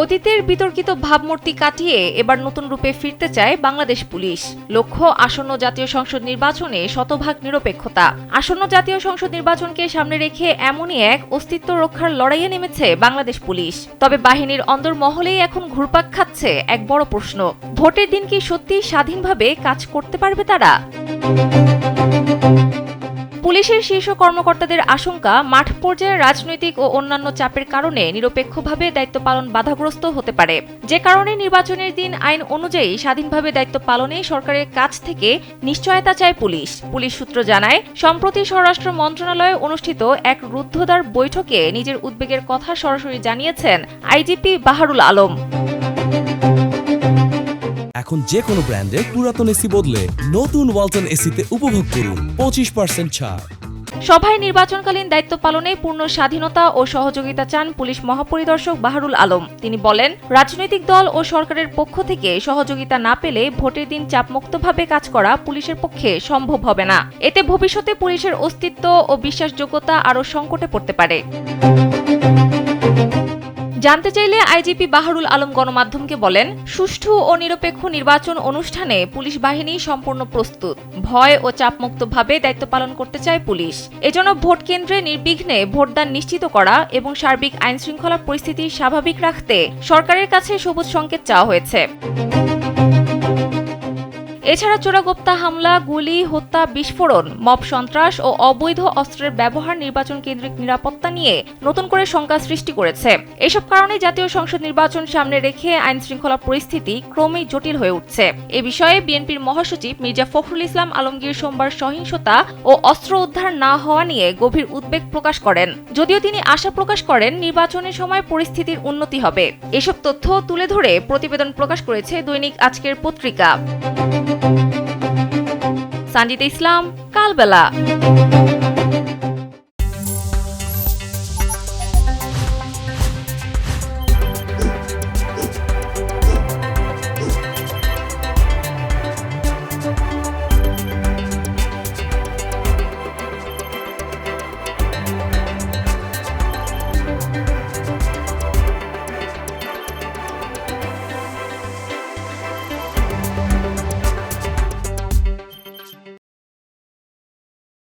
অতীতের বিতর্কিত ভাবমূর্তি কাটিয়ে এবার নতুন রূপে ফিরতে চায় বাংলাদেশ পুলিশ। লক্ষ্য আসন্ন জাতীয় সংসদ নির্বাচনে শতভাগ নিরপেক্ষতা। আসন্ন জাতীয় সংসদ নির্বাচনকে সামনে রেখে এমনই এক অস্তিত্ব রক্ষার লড়াইয়ে নেমেছে বাংলাদেশ পুলিশ। তবে বাহিনীর অন্দরমহলেই এখন ঘুরপাক খাচ্ছে এক বড় প্রশ্ন, ভোটের দিন কি সত্যি স্বাধীনভাবে কাজ করতে পারবে তারা? পুলিশের শীর্ষ কর্মকর্তাদের আশঙ্কা, মাঠ পর্যায়ে রাজনৈতিক ও অন্যান্য চাপের কারণে নিরপেক্ষভাবে দায়িত্ব পালন বাধাগ্রস্ত হতে পারে। যে কারণে নির্বাচনের দিন আইন অনুযায়ী স্বাধীনভাবে দায়িত্ব পালনে সরকারের কাছ থেকে নিশ্চয়তা চায় পুলিশ। পুলিশ সূত্র জানায়, সম্প্রতি স্বরাষ্ট্র মন্ত্রণালয়ে অনুষ্ঠিত এক রুদ্ধদ্বার বৈঠকে নিজের উদ্বেগের কথা সরাসরি জানিয়েছেন আইজিপি বাহারুল আলম। এখন যে কোনো ব্র্যান্ডের পুরাতন এসি বদলে নতুন ওয়ালটন এসিতে উপভোগ করুন 25% ছাড়। সভায় নির্বাচনকালীন দায়িত্ব পালনে পূর্ণ স্বাধীনতা ও সহযোগিতা চান পুলিশ মহাপরিদর্শক বাহারুল আলম। তিনি বলেন, রাজনৈতিক দল ও সরকারের পক্ষ থেকে সহযোগিতা না পেলে ভোটের দিন চাপমুক্তভাবে কাজ করা পুলিশের পক্ষে সম্ভব হবে না। এতে ভবিষ্যতে পুলিশের অস্তিত্ব ও বিশ্বাসযোগ্যতা আরও সংকটে পড়তে পারে। জানতে চাইলে আইজিপি বাহারুল আলম গণমাধ্যমকে বলেন, সুষ্ঠু ও নিরপেক্ষ নির্বাচন অনুষ্ঠানে পুলিশ বাহিনী সম্পূর্ণ প্রস্তুত। ভয় ও চাপমুক্তভাবে দায়িত্ব পালন করতে চায় পুলিশ। এজন্য ভোট কেন্দ্রে নির্বিঘ্নে ভোটদান নিশ্চিত করা এবং সার্বিক আইনশৃঙ্খলা পরিস্থিতি স্বাভাবিক রাখতে সরকারের কাছে সবুজ সংকেত চাওয়া হয়েছে। এছাড়া চোরাগোপ্তা হামলা, গুলি, হত্যা, বিস্ফোরণ, মব সন্ত্রাস ও অবৈধ অস্ত্রের ব্যবহার নির্বাচন কেন্দ্রিক নিরাপত্তা নিয়ে নতুন করে শঙ্কা সৃষ্টি করেছে। এসব কারণে জাতীয় সংসদ নির্বাচন সামনে রেখে আইনশৃঙ্খলা পরিস্থিতি ক্রমেই জটিল হয়ে উঠছে। এ বিষয়ে বিএনপির মহাসচিব মির্জা ফখরুল ইসলাম আলমগীর সোমবার সহিংসতা ও অস্ত্র উদ্ধার না হওয়া নিয়ে গভীর উদ্বেগ প্রকাশ করেন। যদিও তিনি আশা প্রকাশ করেন নির্বাচনের সময় পরিস্থিতির উন্নতি হবে। এসব তথ্য তুলে ধরে প্রতিবেদন প্রকাশ করেছে দৈনিক আজকের পত্রিকা। সানজিদা ইসলাম, কালবেলা।